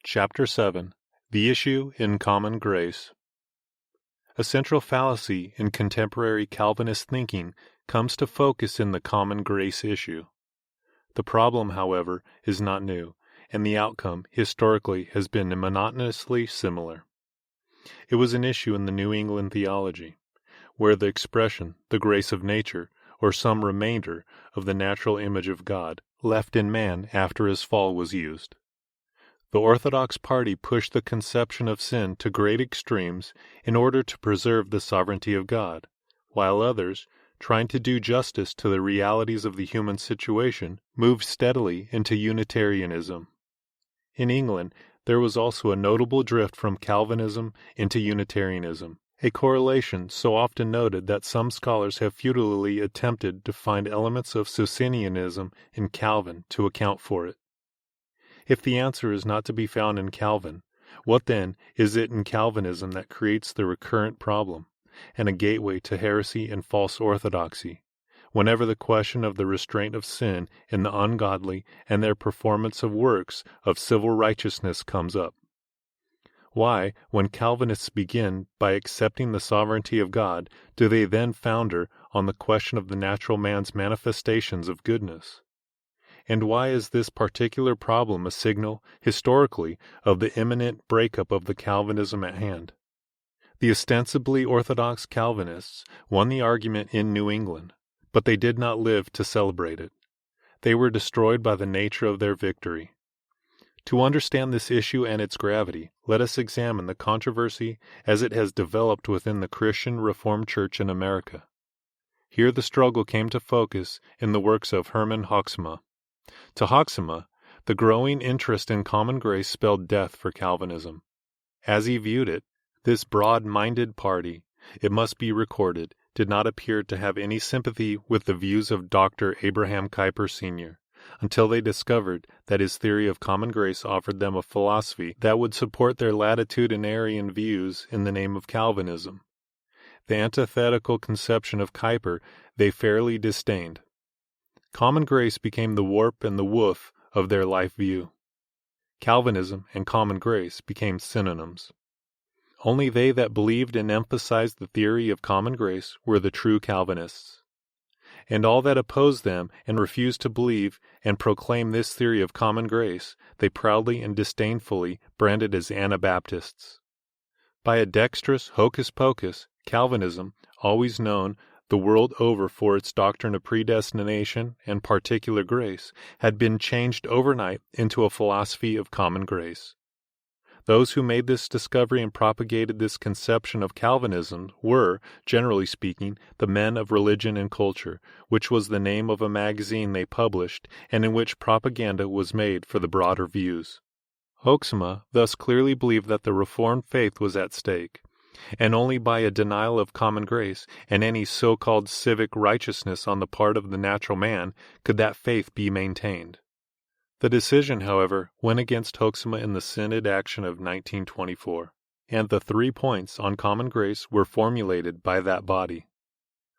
Chapter 7. The Issue in Common Grace. A central fallacy in contemporary Calvinist thinking comes to focus in the common grace issue. The problem, however, is not new, and the outcome, historically, has been monotonously similar. It was an issue in the New England theology, where the expression, the grace of nature, or some remainder of the natural image of God, left in man after his fall was used. The Orthodox party pushed the conception of sin to great extremes in order to preserve the sovereignty of God, while others, trying to do justice to the realities of the human situation, moved steadily into Unitarianism. In England, there was also a notable drift from Calvinism into Unitarianism, a correlation so often noted that some scholars have futilely attempted to find elements of Socinianism in Calvin to account for it. If the answer is not to be found in Calvin, what then is it in Calvinism that creates the recurrent problem, and a gateway to heresy and false orthodoxy, whenever the question of the restraint of sin in the ungodly and their performance of works of civil righteousness comes up? Why, when Calvinists begin by accepting the sovereignty of God, do they then founder on the question of the natural man's manifestations of goodness? And why is this particular problem a signal, historically, of the imminent breakup of the Calvinism at hand? The ostensibly orthodox Calvinists won the argument in New England, but they did not live to celebrate it. They were destroyed by the nature of their victory. To understand this issue and its gravity, let us examine the controversy as it has developed within the Christian Reformed Church in America. Here the struggle came to focus in the works of Herman Hoeksema. To Hoeksema, the growing interest in common grace spelled death for Calvinism. As he viewed it, this broad-minded party, it must be recorded, did not appear to have any sympathy with the views of Dr. Abraham Kuyper Sr., until they discovered that his theory of common grace offered them a philosophy that would support their latitudinarian views in the name of Calvinism. The antithetical conception of Kuyper they fairly disdained. Common grace became the warp and the woof of their life view. Calvinism and common grace became synonyms. Only they that believed and emphasized the theory of common grace were the true Calvinists. And all that opposed them and refused to believe and proclaim this theory of common grace, they proudly and disdainfully branded as Anabaptists. By a dexterous hocus-pocus, Calvinism, always known the world over for its doctrine of predestination and particular grace, had been changed overnight into a philosophy of common grace. Those who made this discovery and propagated this conception of Calvinism were, generally speaking, the men of religion and culture, which was the name of a magazine they published, and in which propaganda was made for the broader views. Hoeksema thus clearly believed that the Reformed faith was at stake, and only by a denial of common grace and any so-called civic righteousness on the part of the natural man could that faith be maintained. The decision, however, went against Hoeksema in the Synod action of 1924, and the 3 points on common grace were formulated by that body.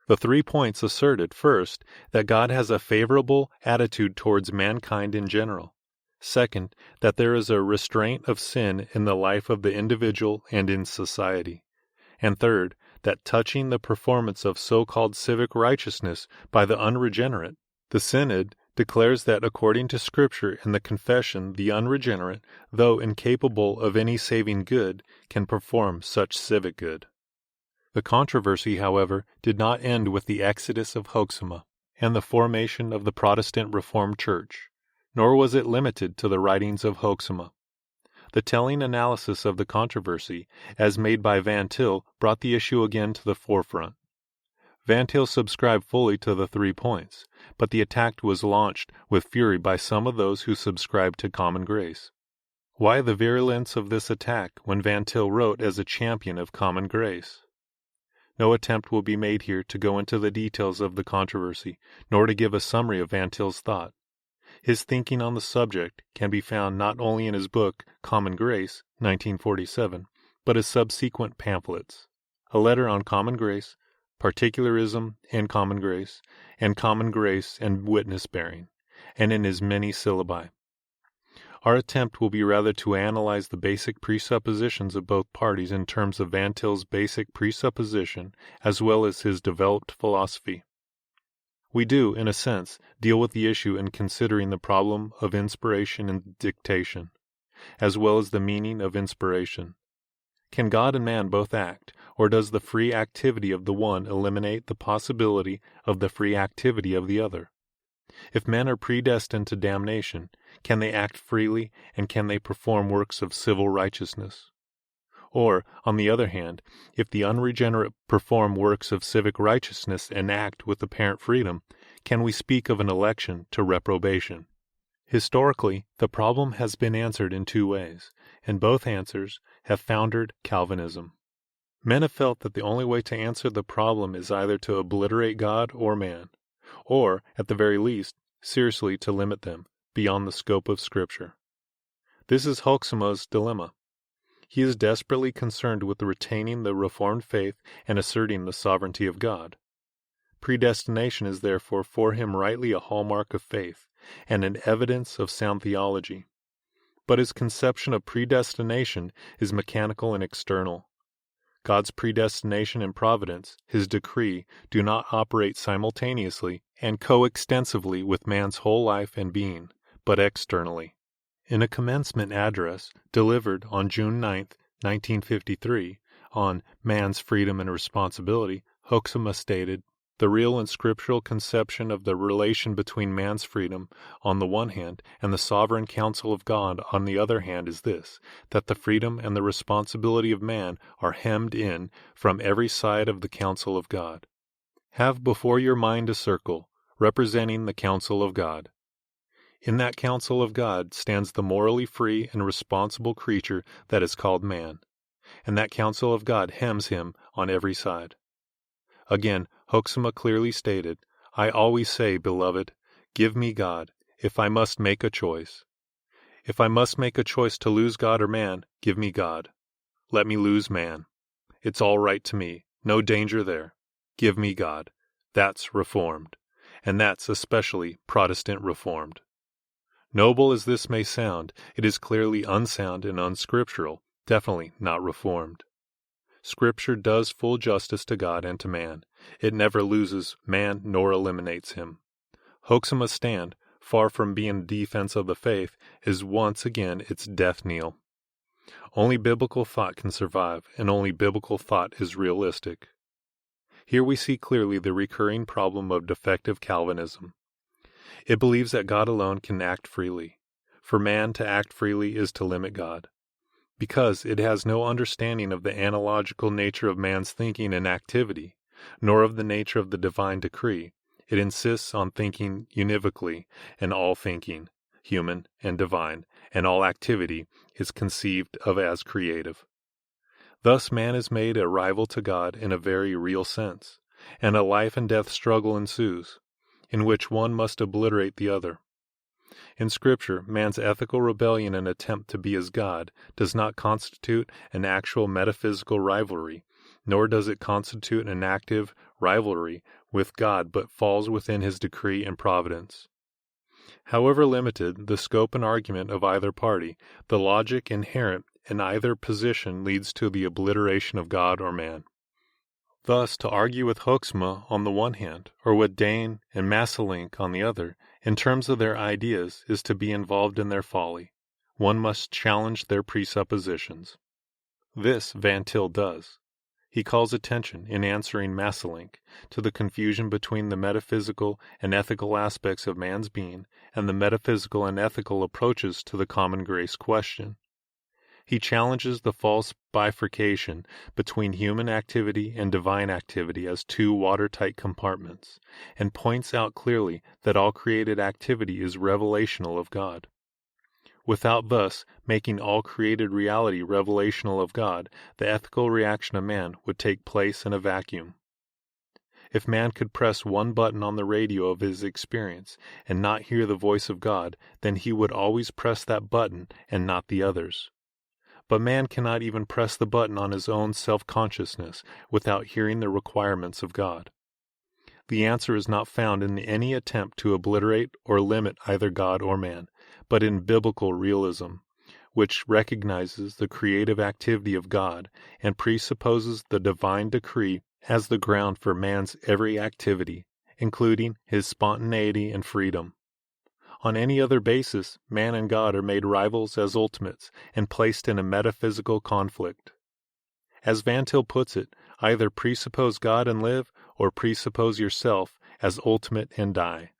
The 3 points asserted, first, that God has a favorable attitude towards mankind in general. Second, that there is a restraint of sin in the life of the individual and in society. And third, that touching the performance of so-called civic righteousness by the unregenerate, the Synod declares that according to Scripture and the Confession, the unregenerate, though incapable of any saving good, can perform such civic good. The controversy, however, did not end with the exodus of Hoeksema and the formation of the Protestant Reformed Church, nor was it limited to the writings of Hoeksema. The telling analysis of the controversy, as made by Van Til, brought the issue again to the forefront. Van Til subscribed fully to the 3 points, but the attack was launched with fury by some of those who subscribed to common grace. Why the virulence of this attack when Van Til wrote as a champion of common grace? No attempt will be made here to go into the details of the controversy, nor to give a summary of Van Til's thought. His thinking on the subject can be found not only in his book Common Grace, 1947, but his subsequent pamphlets, A Letter on Common Grace, Particularism and Common Grace and Witness-Bearing, and in his many syllabi. Our attempt will be rather to analyze the basic presuppositions of both parties in terms of Van Til's basic presupposition as well as his developed philosophy. We do, in a sense, deal with the issue in considering the problem of inspiration and dictation, as well as the meaning of inspiration. Can God and man both act, or does the free activity of the one eliminate the possibility of the free activity of the other? If men are predestined to damnation, can they act freely and can they perform works of civil righteousness? Or, on the other hand, if the unregenerate perform works of civic righteousness and act with apparent freedom, can we speak of an election to reprobation? Historically, the problem has been answered in two ways, and both answers have foundered Calvinism. Men have felt that the only way to answer the problem is either to obliterate God or man, or, at the very least, seriously to limit them beyond the scope of Scripture. This is Hoeksema's dilemma. He is desperately concerned with retaining the Reformed faith and asserting the sovereignty of God. Predestination is therefore for him rightly a hallmark of faith and an evidence of sound theology. But his conception of predestination is mechanical and external. God's predestination and providence, his decree, do not operate simultaneously and coextensively with man's whole life and being, but externally. In a commencement address delivered on June 9, 1953, on Man's Freedom and Responsibility, Hoeksema stated, "The real and scriptural conception of the relation between man's freedom on the one hand and the sovereign counsel of God on the other hand is this, that the freedom and the responsibility of man are hemmed in from every side of the counsel of God. Have before your mind a circle representing the counsel of God. In that counsel of God stands the morally free and responsible creature that is called man, and that counsel of God hems him on every side." Again, Hoeksema clearly stated, "I always say, beloved, give me God, if I must make a choice. If I must make a choice to lose God or man, give me God. Let me lose man. It's all right to me, no danger there. Give me God. That's Reformed, and that's especially Protestant Reformed." Noble as this may sound, it is clearly unsound and unscriptural, definitely not Reformed. Scripture does full justice to God and to man. It never loses man nor eliminates him. Hoeksema's stand, far from being a defense of the faith, is once again its death knell. Only biblical thought can survive, and only biblical thought is realistic. Here we see clearly the recurring problem of defective Calvinism. It believes that God alone can act freely. For man to act freely is to limit God. Because it has no understanding of the analogical nature of man's thinking and activity, nor of the nature of the divine decree, it insists on thinking univocally, and all thinking, human and divine, and all activity is conceived of as creative. Thus man is made a rival to God in a very real sense, and a life and death struggle ensues, in which one must obliterate the other. In Scripture, man's ethical rebellion and attempt to be as God does not constitute an actual metaphysical rivalry, nor does it constitute an active rivalry with God, but falls within his decree and providence. However limited the scope and argument of either party, the logic inherent in either position leads to the obliteration of God or man. Thus, to argue with Hoeksema on the one hand, or with Dane and Masselink on the other, in terms of their ideas, is to be involved in their folly. One must challenge their presuppositions. This Van Til does. He calls attention, in answering Masselink, to the confusion between the metaphysical and ethical aspects of man's being and the metaphysical and ethical approaches to the common grace question. He challenges the false bifurcation between human activity and divine activity as two watertight compartments, and points out clearly that all created activity is revelational of God. Without thus making all created reality revelational of God, the ethical reaction of man would take place in a vacuum. If man could press one button on the radio of his experience and not hear the voice of God, then he would always press that button and not the others. But man cannot even press the button on his own self-consciousness without hearing the requirements of God. The answer is not found in any attempt to obliterate or limit either God or man, but in biblical realism, which recognizes the creative activity of God and presupposes the divine decree as the ground for man's every activity, including his spontaneity and freedom. On any other basis, man and God are made rivals as ultimates and placed in a metaphysical conflict. As Van Til puts it, either presuppose God and live, or presuppose yourself as ultimate and die.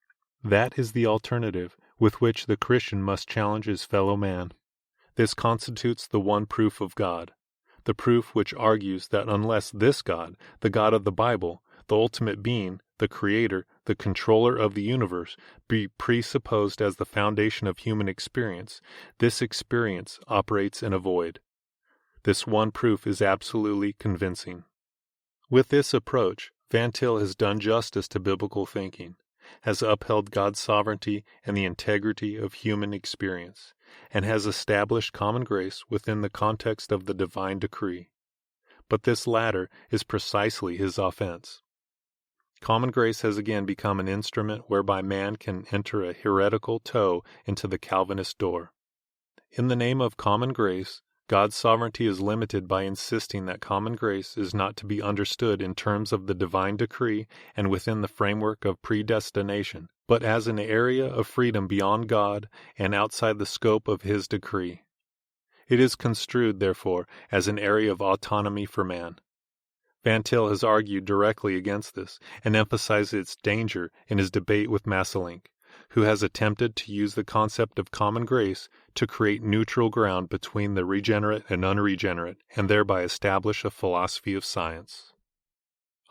That is the alternative with which the Christian must challenge his fellow man. This constitutes the one proof of God, the proof which argues that unless this God, the God of the Bible, the ultimate being, the creator, the controller of the universe, be presupposed as the foundation of human experience, this experience operates in a void. This one proof is absolutely convincing. With this approach, Van Til has done justice to biblical thinking, has upheld God's sovereignty and the integrity of human experience, and has established common grace within the context of the divine decree. But this latter is precisely his offense. Common grace has again become an instrument whereby man can enter a heretical toe into the Calvinist door. In the name of common grace, God's sovereignty is limited by insisting that common grace is not to be understood in terms of the divine decree and within the framework of predestination, but as an area of freedom beyond God and outside the scope of His decree. It is construed, therefore, as an area of autonomy for man. Van Til has argued directly against this and emphasized its danger in his debate with Masselink, who has attempted to use the concept of common grace to create neutral ground between the regenerate and unregenerate and thereby establish a philosophy of science.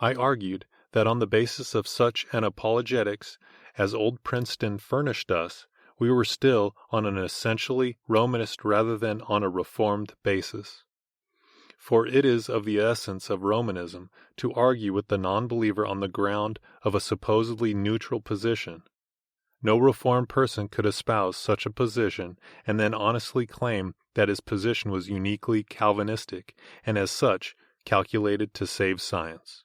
I argued that on the basis of such an apologetics as old Princeton furnished us, we were still on an essentially Romanist rather than on a Reformed basis. For it is of the essence of Romanism to argue with the non-believer on the ground of a supposedly neutral position. No Reformed person could espouse such a position and then honestly claim that his position was uniquely Calvinistic and as such calculated to save science.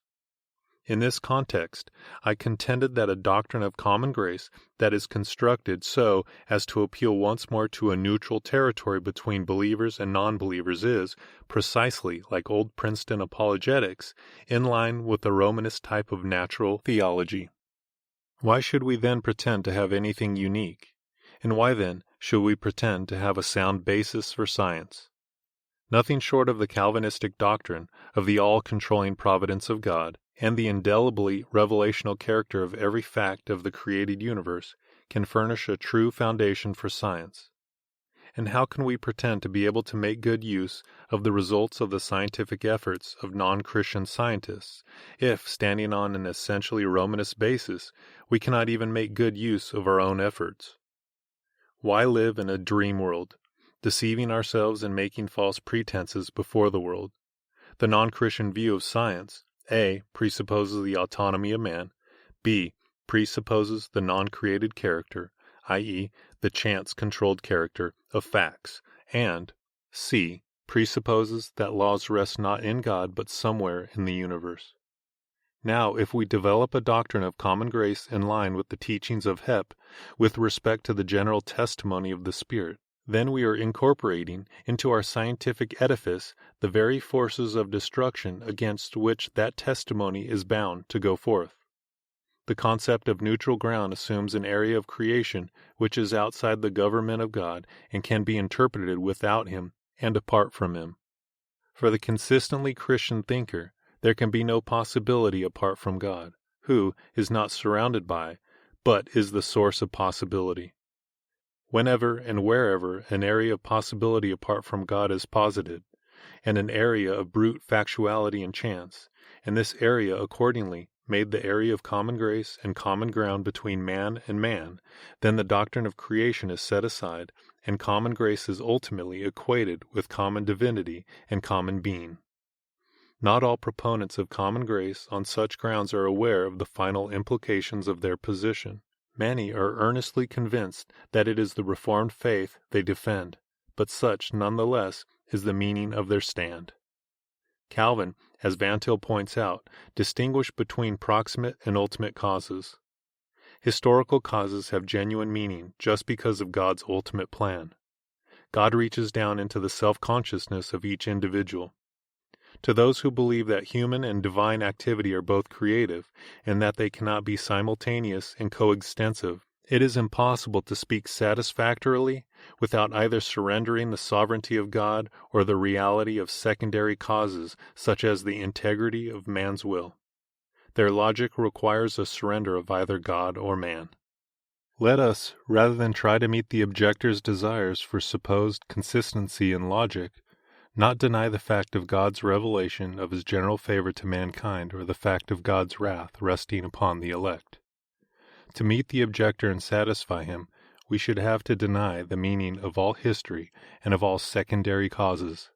In this context, I contended that a doctrine of common grace that is constructed so as to appeal once more to a neutral territory between believers and non-believers is, precisely like old Princeton apologetics, in line with the Romanist type of natural theology. Why should we then pretend to have anything unique? And why then should we pretend to have a sound basis for science? Nothing short of the Calvinistic doctrine of the all-controlling providence of God and the indelibly revelational character of every fact of the created universe can furnish a true foundation for science. And how can we pretend to be able to make good use of the results of the scientific efforts of non-Christian scientists if, standing on an essentially Romanist basis, we cannot even make good use of our own efforts? Why live in a dream world, deceiving ourselves and making false pretenses before the world? The non-Christian view of science, A, presupposes the autonomy of man, B, presupposes the non-created character, i.e., the chance-controlled character of facts, and C, presupposes that laws rest not in God but somewhere in the universe. Now, if we develop a doctrine of common grace in line with the teachings of Hepp with respect to the general testimony of the Spirit, then we are incorporating into our scientific edifice the very forces of destruction against which that testimony is bound to go forth. The concept of neutral ground assumes an area of creation which is outside the government of God and can be interpreted without Him and apart from Him. For the consistently Christian thinker, there can be no possibility apart from God, who is not surrounded by, but is the source of possibility. Whenever and wherever an area of possibility apart from God is posited, and an area of brute factuality and chance, and this area accordingly made the area of common grace and common ground between man and man, then the doctrine of creation is set aside, and common grace is ultimately equated with common divinity and common being. Not all proponents of common grace on such grounds are aware of the final implications of their position. Many are earnestly convinced that it is the Reformed faith they defend, but such, nonetheless, is the meaning of their stand. Calvin, as Van Til points out, distinguished between proximate and ultimate causes. Historical causes have genuine meaning just because of God's ultimate plan. God reaches down into the self-consciousness of each individual. To those who believe that human and divine activity are both creative and that they cannot be simultaneous and coextensive, it is impossible to speak satisfactorily without either surrendering the sovereignty of God or the reality of secondary causes such as the integrity of man's will. Their logic requires a surrender of either God or man. Let us, rather than try to meet the objector's desires for supposed consistency in logic, not deny the fact of God's revelation of his general favor to mankind or the fact of God's wrath resting upon the elect. To meet the objector and satisfy him, we should have to deny the meaning of all history and of all secondary causes.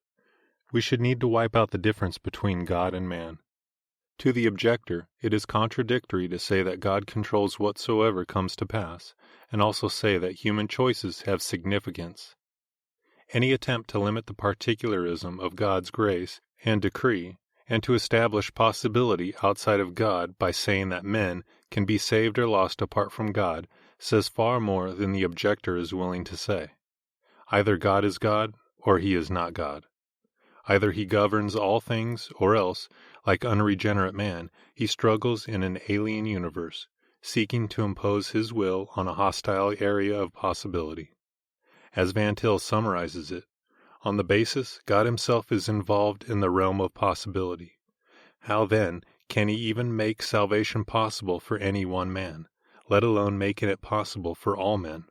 We should need to wipe out the difference between God and man. To the objector, it is contradictory to say that God controls whatsoever comes to pass, and also say that human choices have significance. Any attempt to limit the particularism of God's grace and decree, and to establish possibility outside of God by saying that men can be saved or lost apart from God, says far more than the objector is willing to say. Either God is God, or he is not God. Either he governs all things, or else, like unregenerate man, he struggles in an alien universe, seeking to impose his will on a hostile area of possibility. As Van Til summarizes it, on the basis, God himself is involved in the realm of possibility. How then can he even make salvation possible for any one man, let alone making it possible for all men?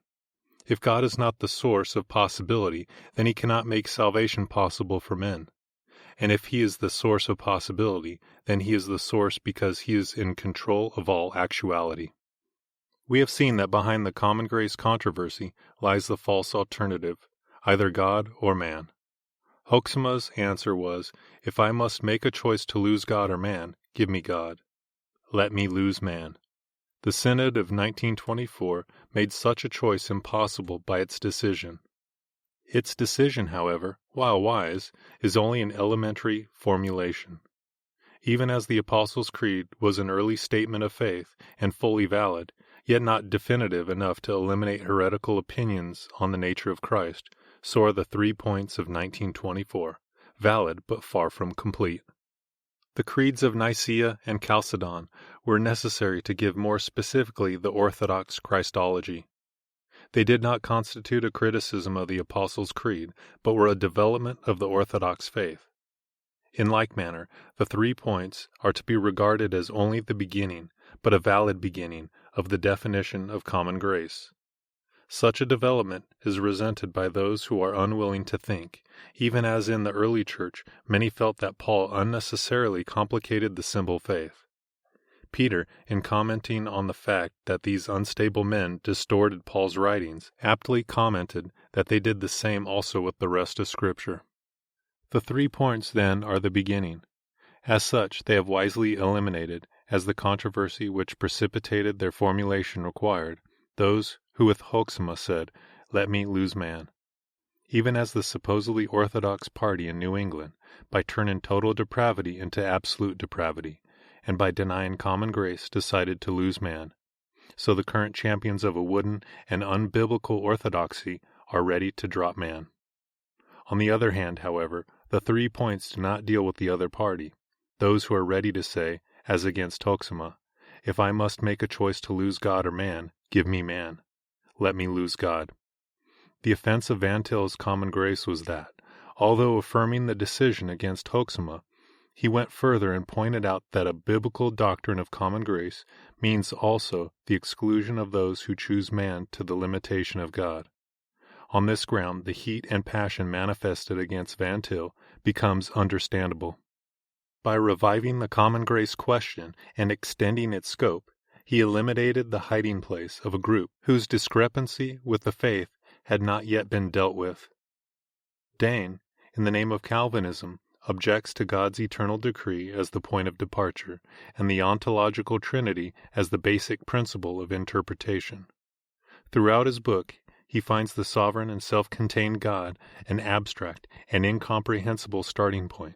If God is not the source of possibility, then he cannot make salvation possible for men. And if he is the source of possibility, then he is the source because he is in control of all actuality. We have seen that behind the common grace controversy lies the false alternative, either God or man. Hoeksema's answer was, if I must make a choice to lose God or man, give me God. Let me lose man. The Synod of 1924 made such a choice impossible by its decision. Its decision, however, while wise, is only an elementary formulation. Even as the Apostles' Creed was an early statement of faith and fully valid, yet not definitive enough to eliminate heretical opinions on the nature of Christ, so are the 3 points of 1924, valid but far from complete. The creeds of Nicaea and Chalcedon were necessary to give more specifically the Orthodox Christology. They did not constitute a criticism of the Apostles' Creed, but were a development of the Orthodox faith. In like manner, the 3 points are to be regarded as only the beginning, but a valid beginning, of the definition of common grace. Such a development is resented by those who are unwilling to think, even as in the early church many felt that Paul unnecessarily complicated the simple faith. Peter, in commenting on the fact that these unstable men distorted Paul's writings, aptly commented that they did the same also with the rest of Scripture. The 3 points, then, are the beginning. As such, they have wisely eliminated, as the controversy which precipitated their formulation required, those who with Hoeksema said, let me lose man. Even as the supposedly orthodox party in New England, by turning total depravity into absolute depravity, and by denying common grace decided to lose man, so the current champions of a wooden and unbiblical orthodoxy are ready to drop man. On the other hand, however, the 3 points do not deal with the other party, those who are ready to say, as against Hoeksema, if I must make a choice to lose God or man, give me man. Let me lose God. The offense of Van Til's common grace was that, although affirming the decision against Hoeksema, he went further and pointed out that a biblical doctrine of common grace means also the exclusion of those who choose man to the limitation of God. On this ground, the heat and passion manifested against Van Til becomes understandable. By reviving the common grace question and extending its scope, he eliminated the hiding place of a group whose discrepancy with the faith had not yet been dealt with. Dane, in the name of Calvinism, objects to God's eternal decree as the point of departure, and the ontological trinity as the basic principle of interpretation. Throughout his book, he finds the sovereign and self-contained God an abstract and incomprehensible starting point,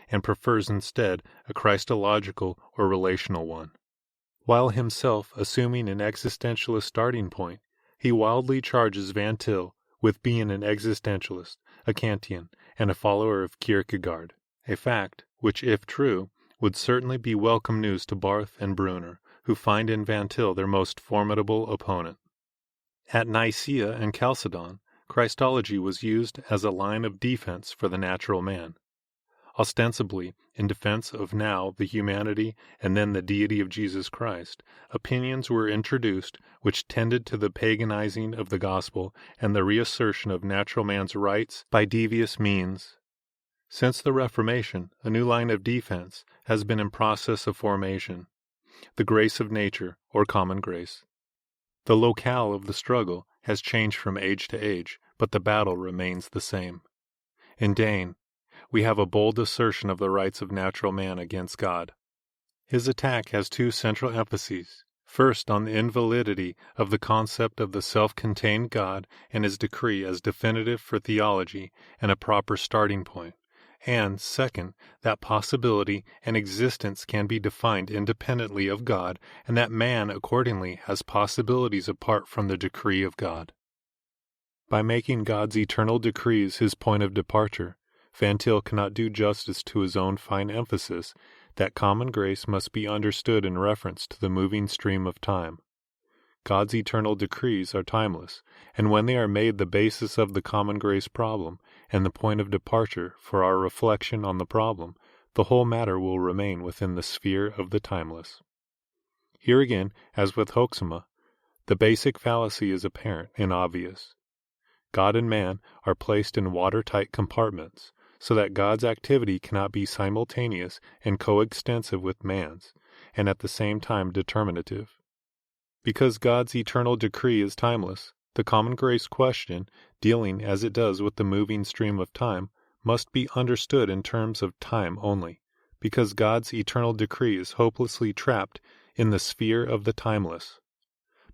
and prefers instead a Christological or relational one. While himself assuming an existentialist starting point, he wildly charges Van Til with being an existentialist, a Kantian, and a follower of Kierkegaard, a fact which, if true, would certainly be welcome news to Barth and Brunner, who find in Van Til their most formidable opponent. At Nicaea and Chalcedon, Christology was used as a line of defense for the natural man. Ostensibly, in defense of now the humanity and then the deity of Jesus Christ, opinions were introduced which tended to the paganizing of the gospel and the reassertion of natural man's rights by devious means. Since the Reformation, a new line of defense has been in process of formation, the grace of nature, or common grace. The locale of the struggle has changed from age to age, but the battle remains the same. In Dane, we have a bold assertion of the rights of natural man against God. His attack has two central emphases. First, on the invalidity of the concept of the self-contained God and his decree as definitive for theology and a proper starting point. And, second, that possibility and existence can be defined independently of God, and that man accordingly has possibilities apart from the decree of God. By making God's eternal decrees his point of departure, Van Til cannot do justice to his own fine emphasis that common grace must be understood in reference to the moving stream of time. God's eternal decrees are timeless, and when they are made the basis of the common grace problem and the point of departure for our reflection on the problem, the whole matter will remain within the sphere of the timeless. Here again, as with Hoeksema, the basic fallacy is apparent and obvious. God and man are placed in watertight compartments, so that God's activity cannot be simultaneous and coextensive with man's, and at the same time determinative. Because God's eternal decree is timeless, the common grace question, dealing as it does with the moving stream of time, must be understood in terms of time only, because God's eternal decree is hopelessly trapped in the sphere of the timeless.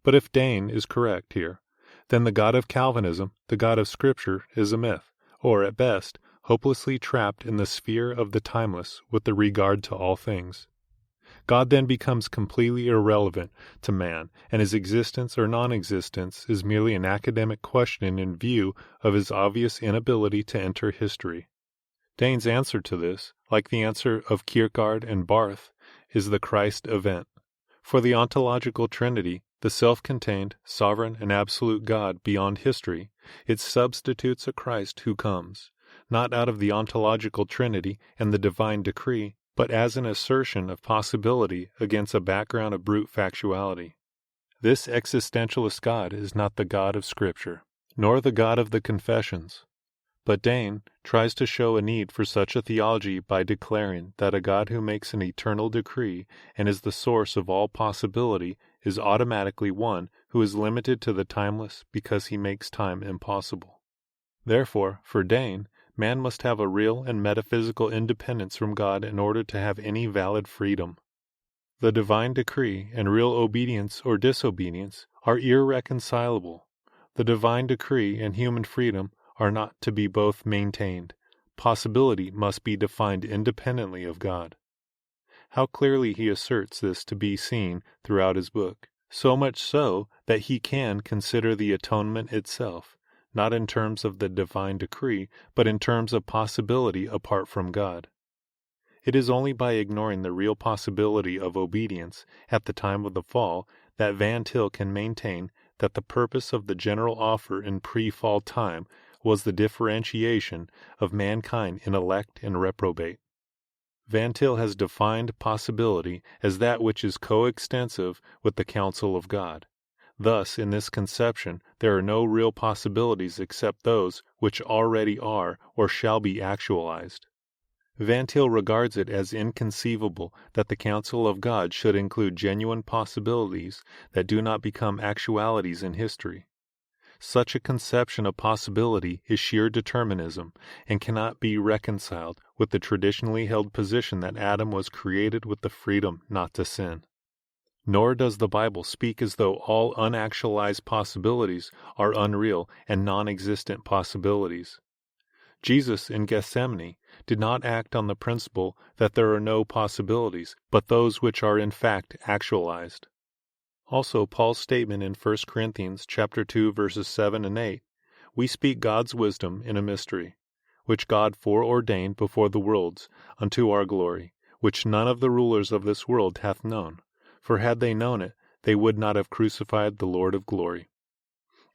But if Dane is correct here, then the God of Calvinism, the God of Scripture, is a myth, or at best, hopelessly trapped in the sphere of the timeless with the regard to all things. God then becomes completely irrelevant to man, and his existence or non-existence is merely an academic question in view of his obvious inability to enter history. Dane's answer to this, like the answer of Kierkegaard and Barth, is the Christ event. For the ontological Trinity, the self-contained, sovereign, and absolute God beyond history, it substitutes a Christ who comes, not out of the ontological Trinity and the divine decree, but as an assertion of possibility against a background of brute factuality. This existentialist God is not the God of Scripture, nor the God of the Confessions. But Dane tries to show a need for such a theology by declaring that a God who makes an eternal decree and is the source of all possibility is automatically one who is limited to the timeless because he makes time impossible. Therefore, for Dane, man must have a real and metaphysical independence from God in order to have any valid freedom. The divine decree and real obedience or disobedience are irreconcilable. The divine decree and human freedom are not to be both maintained. Possibility must be defined independently of God. How clearly he asserts this to be seen throughout his book, so much so that he can consider the atonement itself, not in terms of the divine decree, but in terms of possibility apart from God. It is only by ignoring the real possibility of obedience at the time of the fall that Van Til can maintain that the purpose of the general offer in pre-fall time was the differentiation of mankind in elect and reprobate. Van Til has defined possibility as that which is coextensive with the counsel of God. Thus, in this conception, there are no real possibilities except those which already are or shall be actualized. Van Til regards it as inconceivable that the counsel of God should include genuine possibilities that do not become actualities in history. Such a conception of possibility is sheer determinism and cannot be reconciled with the traditionally held position that Adam was created with the freedom not to sin. Nor does the Bible speak as though all unactualized possibilities are unreal and non-existent possibilities. Jesus in Gethsemane did not act on the principle that there are no possibilities, but those which are in fact actualized. Also, Paul's statement in 1 Corinthians chapter 2, verses 7 and 8, "We speak God's wisdom in a mystery, which God foreordained before the worlds, unto our glory, which none of the rulers of this world hath known. For had they known it, they would not have crucified the Lord of glory."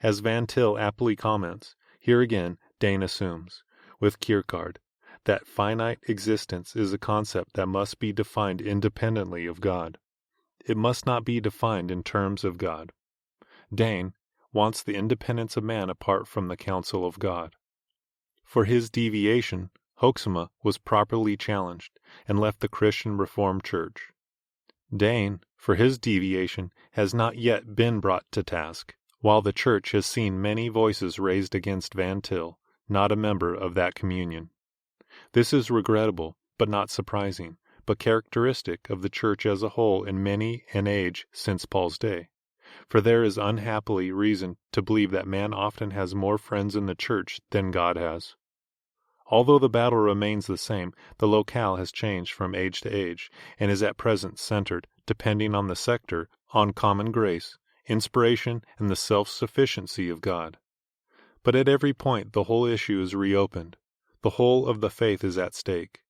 As Van Til aptly comments, here again Dane assumes, with Kierkegaard, that finite existence is a concept that must be defined independently of God. It must not be defined in terms of God. Dane wants the independence of man apart from the counsel of God. For his deviation, Hoeksema was properly challenged and left the Christian Reformed Church. Dane, for his deviation, has not yet been brought to task, while the Church has seen many voices raised against Van Til, not a member of that communion. This is regrettable, but not surprising, but characteristic of the Church as a whole in many an age since Paul's day. For there is unhappily reason to believe that man often has more friends in the Church than God has. Although the battle remains the same, the locale has changed from age to age, and is at present centered, depending on the sector, on common grace, inspiration, and the self-sufficiency of God. But at every point the whole issue is reopened. The whole of the faith is at stake.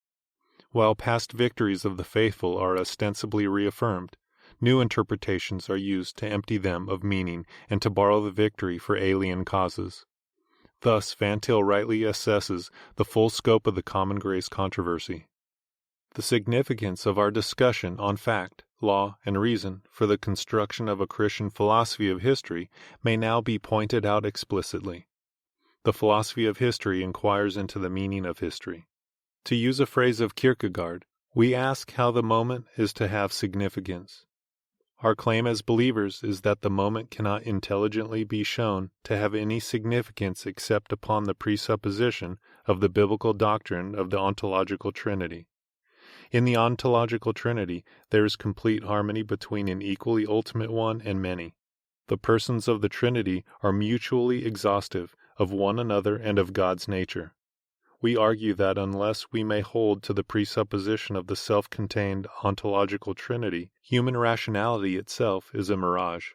While past victories of the faithful are ostensibly reaffirmed, new interpretations are used to empty them of meaning and to borrow the victory for alien causes. Thus Van Til rightly assesses the full scope of the common grace controversy. The significance of our discussion on fact, law, and reason for the construction of a Christian philosophy of history may now be pointed out explicitly. The philosophy of history inquires into the meaning of history. To use a phrase of Kierkegaard, we ask how the moment is to have significance. Our claim as believers is that the moment cannot intelligently be shown to have any significance except upon the presupposition of the biblical doctrine of the ontological Trinity. In the ontological Trinity, there is complete harmony between an equally ultimate one and many. The persons of the Trinity are mutually exhaustive of one another and of God's nature. We argue that unless we may hold to the presupposition of the self-contained ontological Trinity, human rationality itself is a mirage.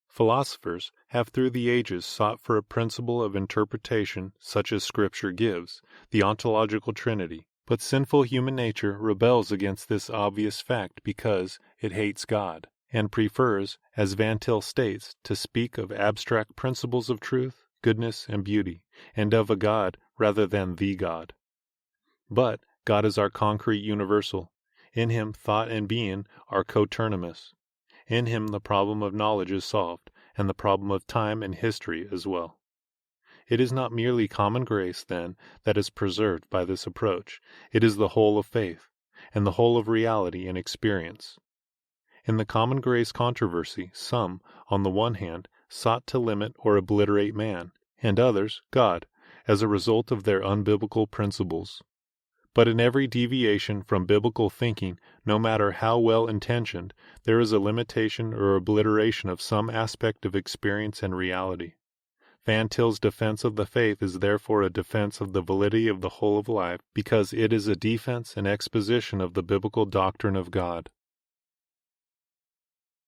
Philosophers have through the ages sought for a principle of interpretation such as Scripture gives, the ontological Trinity, but sinful human nature rebels against this obvious fact because it hates God, and prefers, as Van Til states, to speak of abstract principles of truth, goodness, and beauty, and of a God rather than the God. But God is our concrete universal. In him thought and being are coterminous. In him the problem of knowledge is solved, and the problem of time and history as well. It is not merely common grace, then, that is preserved by this approach. It is the whole of faith, and the whole of reality and experience. In the common grace controversy, some, on the one hand, sought to limit or obliterate man, and others, God, as a result of their unbiblical principles. But in every deviation from biblical thinking, no matter how well intentioned, there is a limitation or obliteration of some aspect of experience and reality. Van Til's defense of the faith is therefore a defense of the validity of the whole of life, because it is a defense and exposition of the biblical doctrine of God.